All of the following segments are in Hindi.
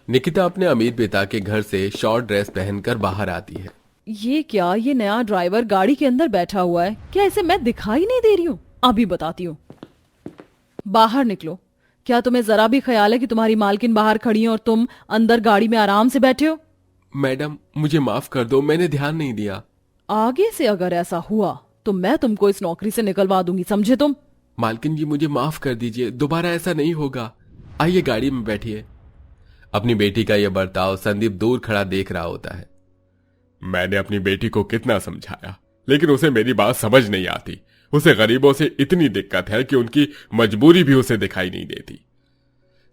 निकिता अपने अमीर पिता के घर से शॉर्ट ड्रेस पहनकर बाहर आती है। ये क्या, ये नया ड्राइवर गाड़ी के अंदर बैठा हुआ है क्या? इसे मैं दिखाई नहीं दे रही हूँ? अभी बताती हूँ। बाहर निकलो। क्या तुम्हें जरा भी ख्याल है कि तुम्हारी मालकिन बाहर खड़ी है और तुम अंदर गाड़ी में आराम से बैठे हो? मैडम मुझे माफ कर दो, मैंने ध्यान नहीं दिया। आगे से अगर ऐसा हुआ तो मैं तुमको इस नौकरी से निकलवा दूंगी, समझे तुम? मालकिन जी मुझे माफ कर दीजिए, दोबारा ऐसा नहीं होगा। आइए गाड़ी में बैठिए। अपनी बेटी का यह बर्ताव संदीप दूर खड़ा देख रहा होता है। मैंने अपनी बेटी को कितना समझाया, लेकिन उसे मेरी बात समझ नहीं आती। उसे गरीबों से इतनी दिक्कत है कि उनकी मजबूरी भी उसे दिखाई नहीं देती।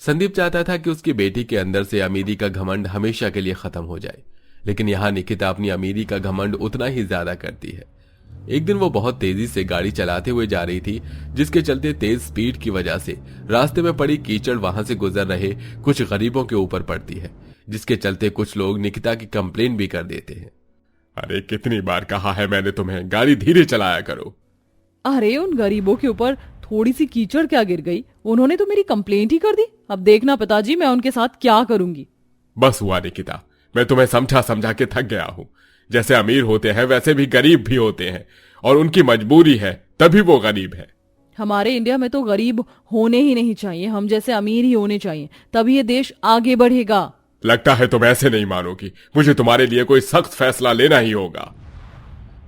संदीप चाहता था कि उसकी बेटी के अंदर से अमीरी का घमंड हमेशा के लिए खत्म हो जाए, लेकिन यहां निकिता अपनी अमीरी का घमंड उतना ही ज्यादा करती है। एक दिन वो बहुत तेजी से गाड़ी चलाते हुए जा रही थी, जिसके चलते तेज स्पीड की वजह से रास्ते में पड़ी कीचड़ वहां से गुजर रहे कुछ गरीबों के ऊपर पड़ती है, जिसके चलते कुछ लोग निकिता की कंप्लेन भी कर देते हैं। अरे कितनी बार कहा है मैंने तुम्हें, गाड़ी धीरे चलाया करो। अरे उन गरीबों के ऊपर थोड़ी सी कीचड़ क्या गिर गई, उन्होंने तो मेरी कंप्लेंट ही कर दी। अब देखना पिताजी मैं उनके साथ क्या करूंगी। बस हुआ निकिता, मैं तुम्हें समझा समझा के थक गया हूं। जैसे अमीर होते हैं वैसे भी गरीब भी होते हैं, और उनकी मजबूरी है तभी वो गरीब है। हमारे इंडिया में तो गरीब होने ही नहीं चाहिए, हम जैसे अमीर ही होने चाहिए, तभी ये देश आगे बढ़ेगा। लगता है तुम ऐसे नहीं मानोगी, मुझे तुम्हारे लिए कोई सख्त फैसला लेना ही होगा।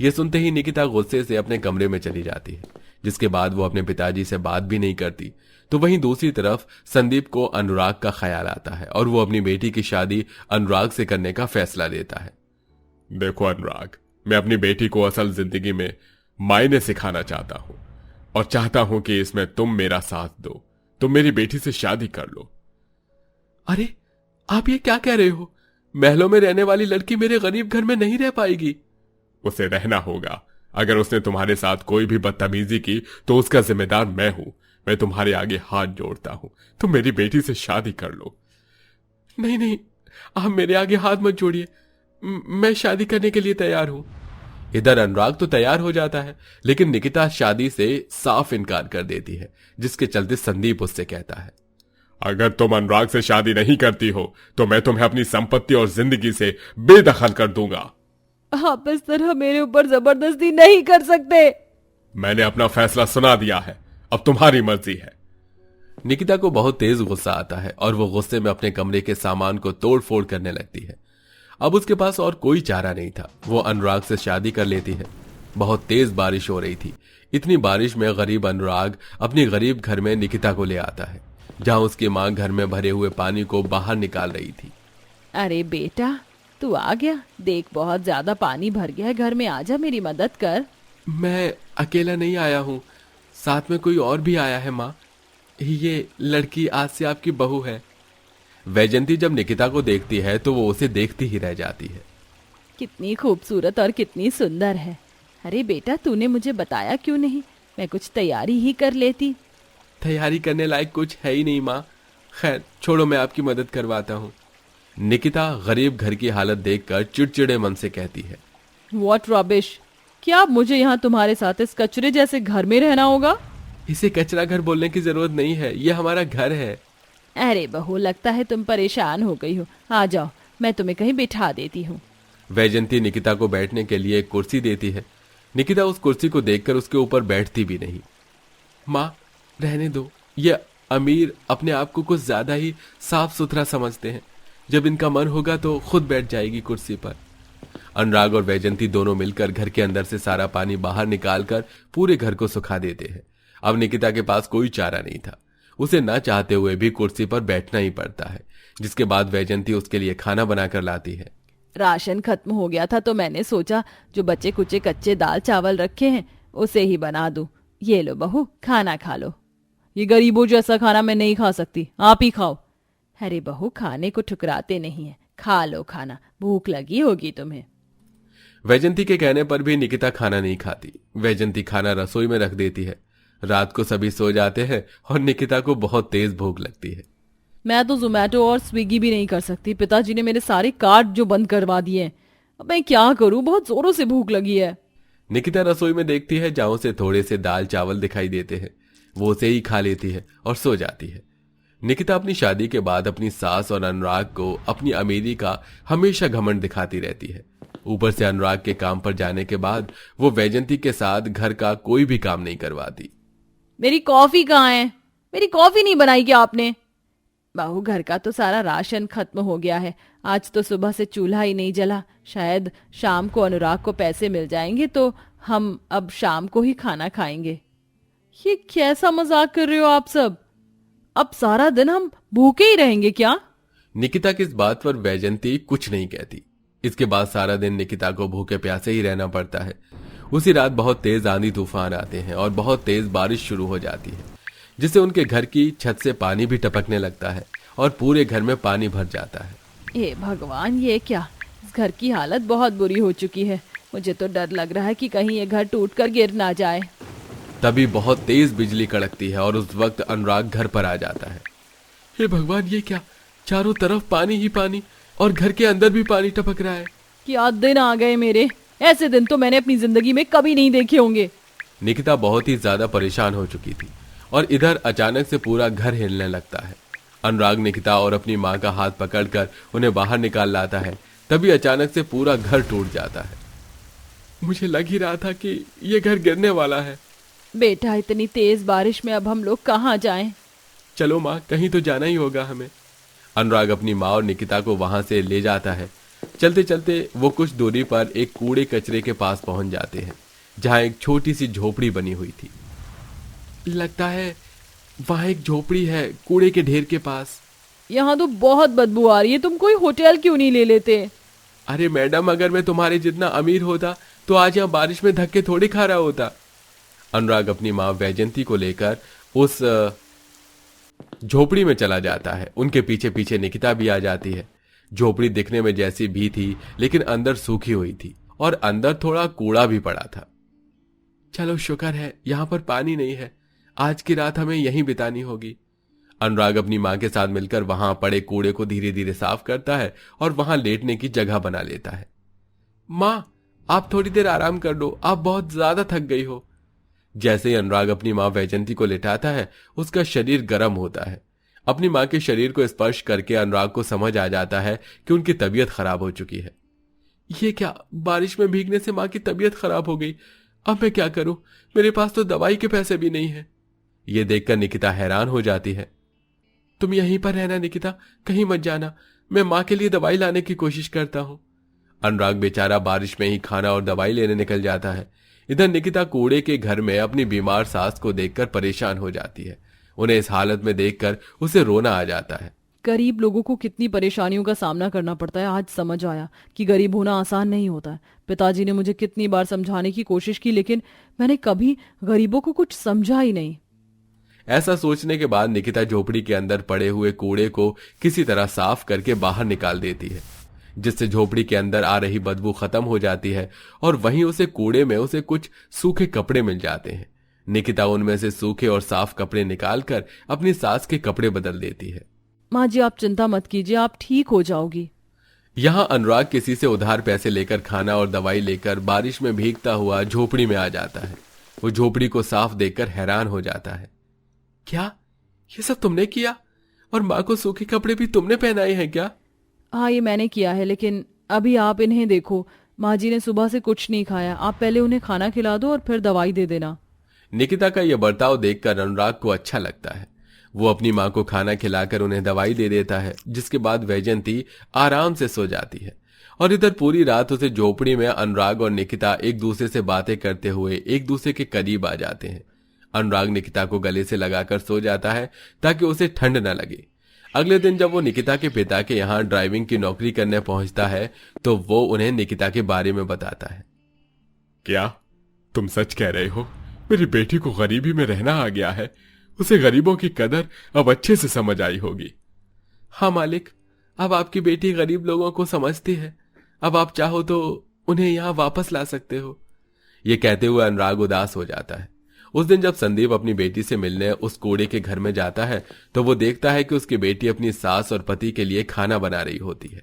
ये सुनते ही निकिता गुस्से से अपने कमरे में चली जाती है, जिसके बाद वो अपने पिताजी से बात भी नहीं करती। तो वहीं दूसरी तरफ संदीप को अनुराग का ख्याल आता है और वो अपनी बेटी की शादी अनुराग से करने का फैसला लेता है। देखो अनुराग, मैं अपनी बेटी को असल जिंदगी में मायने सिखाना चाहता हूं, और चाहता हूं कि इसमें तुम मेरा साथ दो। तुम मेरी बेटी से शादी कर लो। अरे आप ये क्या कह रहे हो? महलों में रहने वाली लड़की मेरे गरीब घर में नहीं रह पाएगी। उसे रहना होगा। अगर उसने तुम्हारे साथ कोई भी बदतमीजी की तो उसका जिम्मेदार मैं हूं। मैं तुम्हारे आगे हाथ जोड़ता हूं, तुम मेरी बेटी से शादी कर लो। नहीं नहीं, आप मेरे आगे हाथ मत जोड़िए, मैं शादी करने के लिए तैयार हूं। इधर अनुराग तो तैयार हो जाता है, लेकिन निकिता शादी से साफ इनकार कर देती है, जिसके चलते संदीप उससे कहता है, अगर तुम अनुराग से शादी नहीं करती हो तो मैं तुम्हें अपनी संपत्ति और जिंदगी से बेदखल कर दूंगा। आप इस तरह मेरे ऊपर जबरदस्ती नहीं कर सकते। मैंने अपना फैसला सुना दिया है, अब तुम्हारी मर्जी है। निकिता को बहुत तेज गुस्सा आता है और वो गुस्से में अपने कमरे के सामान को तोड़ फोड़ करने लगती है। अब उसके पास और कोई चारा नहीं था, वो अनुराग से शादी कर लेती है। बहुत तेज बारिश हो रही थी। इतनी बारिश में गरीब अनुराग अपने गरीब घर में निकिता को ले आता है, जहां उसकी मां घर में भरे हुए पानी को बाहर निकाल रही थी। अरे बेटा तू आ गया, देख बहुत ज्यादा पानी भर गया है घर में, आजा मेरी मदद कर। मैं अकेला नहीं आया हूँ, साथ में कोई और भी आया है माँ। ये लड़की आज से आपकी बहू है। वैजंती जब निकिता को देखती है तो वो उसे देखती ही रह जाती है। कितनी खूबसूरत और कितनी सुंदर है। अरे बेटा तूने मुझे बताया क्यों नहीं, मैं कुछ तैयारी ही कर लेती। तैयारी करने लायक कुछ है ही नहीं माँ। खैर छोड़ो, मैं आपकी मदद करवाता हूँ। निकिता गरीब घर की हालत देखकर चिड़चिड़े मन से कहती है, व्हाट रबिश, क्या अब मुझे यहाँ तुम्हारे साथ इस कचरे जैसे घर में रहना होगा? इसे कचरा घर बोलने की जरूरत नहीं है, ये हमारा घर है। अरे बहू लगता है तुम परेशान हो गई हो, आ जाओ मैं तुम्हें कहीं बिठा देती हूँ। वैजंती निकिता को बैठने के लिए एक कुर्सी देती है। निकिता उस कुर्सी को देखकर उसके ऊपर बैठती भी नहीं। माँ रहने दो, ये अमीर अपने आप को कुछ ज्यादा ही साफ सुथरा समझते हैं। जब इनका मन होगा तो खुद बैठ जाएगी कुर्सी पर। अनुराग और वैजंती दोनों मिलकर घर के अंदर से सारा पानी बाहर निकालकर पूरे घर को सुखा देते हैं। अब निकिता के पास कोई चारा नहीं था, उसे न चाहते हुए भी कुर्सी पर बैठना ही पड़ता है, जिसके बाद वैजंती उसके लिए खाना बनाकर लाती है। राशन खत्म हो गया था तो मैंने सोचा जो बचे कुचे कच्चे दाल चावल रखे हैं उसे ही बना दूं। ये लो बहू खाना खा लो। ये गरीबों जैसा खाना मैं नहीं खा सकती, आप ही खाओ। अरे बहू खाने को ठुकराते नहीं है, खा लो खाना, भूख लगी होगी तुम्हें। वैजंती के कहने पर भी निकिता खाना नहीं खाती। वैजंती खाना रसोई में रख देती है। रात को सभी सो जाते हैं और निकिता को बहुत तेज भूख लगती है। मैं तो जोमेटो और स्विगी भी नहीं कर सकती, पिताजी ने मेरे सारे कार्ड जो बंद करवा दिए हैं। अब मैं क्या करूं, बहुत जोरों से भूख लगी है। निकिता रसोई में देखती है जहां से थोड़े से दाल चावल दिखाई देते हैं, वो उसे ही खा लेती है और सो जाती है। निकिता अपनी शादी के बाद अपनी सास और अनुराग को अपनी अमीरी का हमेशा घमंड दिखाती रहती है। ऊपर से अनुराग के काम पर जाने के बाद वो वैजंती के साथ घर का कोई भी काम नहीं करवाती। मेरी कॉफी कहाँ है? मेरी कॉफी नहीं बनाई क्या आपने? बहू, घर का तो सारा राशन खत्म हो गया है। आज तो सुबह से चूल्हा ही नहीं जला। शायद शाम को अनुराग को पैसे मिल जाएंगे तो हम अब शाम को ही खाना खाएंगे। ये कैसा मजाक कर रहे हो आप सब? अब सारा दिन हम भूखे ही रहेंगे क्या? निकिता की इस बात पर वैजंती कुछ नहीं कहती। इसके बाद सारा दिन निकिता को भूखे प्यासे ही रहना पड़ता है। उसी रात बहुत तेज आंधी तूफान आते हैं और बहुत तेज बारिश शुरू हो जाती है, जिससे उनके घर की छत से पानी भी टपकने लगता है और पूरे घर में पानी भर जाता है। हे भगवान, ये क्या? इस घर की हालत बहुत बुरी हो चुकी है। मुझे तो डर लग रहा है कि कहीं ये घर टूटकर गिर ना जाए। तभी बहुत तेज बिजली कड़कती है और उस वक्त अनुराग घर पर आ जाता है। हे भगवान, ये क्या? चारों तरफ पानी ही पानी और घर के अंदर भी पानी टपक रहा है। क्या दिन आ गए मेरे! ऐसे दिन तो मैंने अपनी जिंदगी में कभी नहीं देखे होंगे। निकिता बहुत ही ज्यादा परेशान हो चुकी थी और इधर अचानक से पूरा घर हिलने लगता है। अनुराग निकिता और अपनी माँ का हाथ पकड़कर उन्हें बाहर निकाल लाता है। तभी अचानक से पूरा घर टूट जाता है। मुझे लग ही रहा था कि ये घर गिरने वाला है। बेटा, इतनी तेज बारिश में अब हम लोग कहाँ जाएं? चलो माँ, कहीं तो जाना ही होगा हमें। अनुराग अपनी माँ और निकिता को वहां से ले जाता है। चलते चलते वो कुछ दूरी पर एक कूड़े कचरे के पास पहुंच जाते हैं, जहां एक छोटी सी झोपड़ी बनी हुई थी। लगता है वहां एक झोपड़ी है कूड़े के ढेर के पास। यहाँ तो बहुत बदबू आ रही है। तुम कोई होटल क्यों नहीं ले लेते? अरे मैडम, अगर मैं तुम्हारे जितना अमीर होता तो आज यहाँ बारिश में धक्के थोड़ी खा रहा होता। अनुराग अपनी माँ वैजंती को लेकर उस झोपड़ी में चला जाता है। उनके पीछे पीछे निकिता भी आ जाती है। झोपड़ी दिखने में जैसी भी थी, लेकिन अंदर सूखी हुई थी और अंदर थोड़ा कूड़ा भी पड़ा था। चलो शुक्र है यहाँ पर पानी नहीं है। आज की रात हमें यहीं बितानी होगी। अनुराग अपनी माँ के साथ मिलकर वहां पड़े कूड़े को धीरे धीरे साफ करता है और वहां लेटने की जगह बना लेता है। माँ, आप थोड़ी देर आराम कर लो, आप बहुत ज्यादा थक गई हो। जैसे ही अनुराग अपनी माँ वैजंती को लेटाता है, उसका शरीर गर्म होता है। अपनी माँ के शरीर को स्पर्श करके अनुराग को समझ आ जाता है कि उनकी तबीयत खराब हो चुकी है। ये क्या? बारिश में भीगने से माँ की तबीयत खराब हो गई। अब मैं क्या करूं? मेरे पास तो दवाई के पैसे भी नहीं है। ये देखकर निकिता हैरान हो जाती है। तुम यहीं पर रहना निकिता, कहीं मत जाना। मैं माँ के लिए दवाई लाने की कोशिश करता हूँ। अनुराग बेचारा बारिश में ही खाना और दवाई लेने निकल जाता है। इधर निकिता कूड़े के घर में अपनी बीमार सास को देखकर परेशान हो जाती है। उन्हें इस हालत में देखकर उसे रोना आ जाता है। गरीब लोगों को कितनी परेशानियों का सामना करना पड़ता है। आज समझ आया कि गरीब होना आसान नहीं होता है। पिताजी ने मुझे कितनी बार समझाने की कोशिश की, लेकिन मैंने कभी गरीबों को कुछ समझा ही नहीं। ऐसा सोचने के बाद निकिता झोपड़ी के अंदर पड़े हुए कूड़े को किसी तरह साफ करके बाहर निकाल देती है, जिससे झोपड़ी के अंदर आ रही बदबू खत्म हो जाती है और वहीं उसे कूड़े में उसे कुछ सूखे कपड़े मिल जाते हैं। निकिता उनमें से सूखे और साफ कपड़े निकालकर अपनी सास के कपड़े बदल देती है। माँ जी, आप चिंता मत कीजिए, आप ठीक हो जाओगी। यहाँ अनुराग किसी से उधार पैसे लेकर खाना और दवाई लेकर बारिश में भीगता हुआ झोपड़ी में आ जाता है। वो झोपड़ी को साफ देखकर हैरान हो जाता है। क्या ये सब तुमने किया? और माँ को सूखे कपड़े भी तुमने पहनाए हैं क्या? हाँ, ये मैंने किया है, लेकिन अभी आप इन्हें देखो। माँ जी ने सुबह से कुछ नहीं खाया। आप पहले उन्हें खाना खिला दो और फिर दवाई दे देना। निकिता का यह बर्ताव देखकर अनुराग को अच्छा लगता है। वो अपनी माँ को खाना खिलाकर उन्हें दवाई दे देता है, जिसके बाद वैजंती आराम से सो जाती है। और इधर पूरी रात उसे झोपड़ी में अनुराग और निकिता एक दूसरे से बातें करते हुए एक दूसरे के करीब आ जाते हैं। अनुराग निकिता को गले से लगाकर सो जाता है ताकि उसे ठंड न लगे। अगले दिन जब वो निकिता के पिता के यहाँ ड्राइविंग की नौकरी करने पहुंचता है तो वो उन्हें निकिता के बारे में बताता है। क्या तुम सच कह रहे हो? मेरी बेटी को गरीबी में रहना आ गया है। उसे गरीबों की कदर अब अच्छे से समझ आई होगी। हाँ मालिक, अब आपकी बेटी गरीब लोगों को समझती है। अब आप चाहो तो उन्हें यहाँ वापस ला सकते हो। ये कहते हुए अनुराग उदास हो जाता है। उस दिन जब संदीप अपनी बेटी से मिलने उस कूड़े के घर में जाता है तो वो देखता है कि उसकी बेटी अपनी सास और पति के लिए खाना बना रही होती है।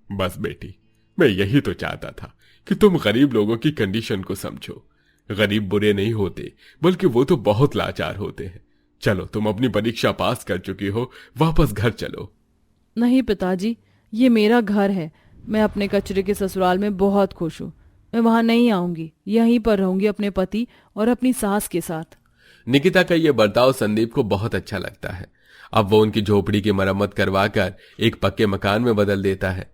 बस बेटी, मैं यही तो चाहता था कि तुम गरीब लोगों की कंडीशन को समझो। गरीब बुरे नहीं होते, बल्कि वो तो बहुत लाचार होते हैं। चलो, तुम अपनी परीक्षा पास कर चुकी हो, वापस घर चलो। नहीं पिताजी, ये मेरा घर है। मैं अपने कचरे के ससुराल में बहुत खुश हूँ। मैं वहां नहीं आऊंगी, यहीं पर रहूंगी अपने पति और अपनी सास के साथ। निकिता का यह बर्ताव संदीप को बहुत अच्छा लगता है। अब वो उनकी झोपड़ी की मरम्मत करवाकर एक पक्के मकान में बदल देता है।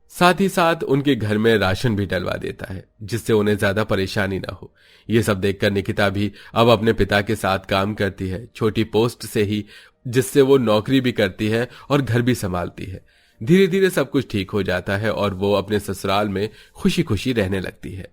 साथ ही साथ उनके घर में राशन भी डलवा देता है, जिससे उन्हें ज्यादा परेशानी ना हो। ये सब देखकर निकिता भी अब अपने पिता के साथ काम करती है, छोटी पोस्ट से ही, जिससे वो नौकरी भी करती है और घर भी संभालती है। धीरे धीरे सब कुछ ठीक हो जाता है और वो अपने ससुराल में खुशी खुशी रहने लगती है।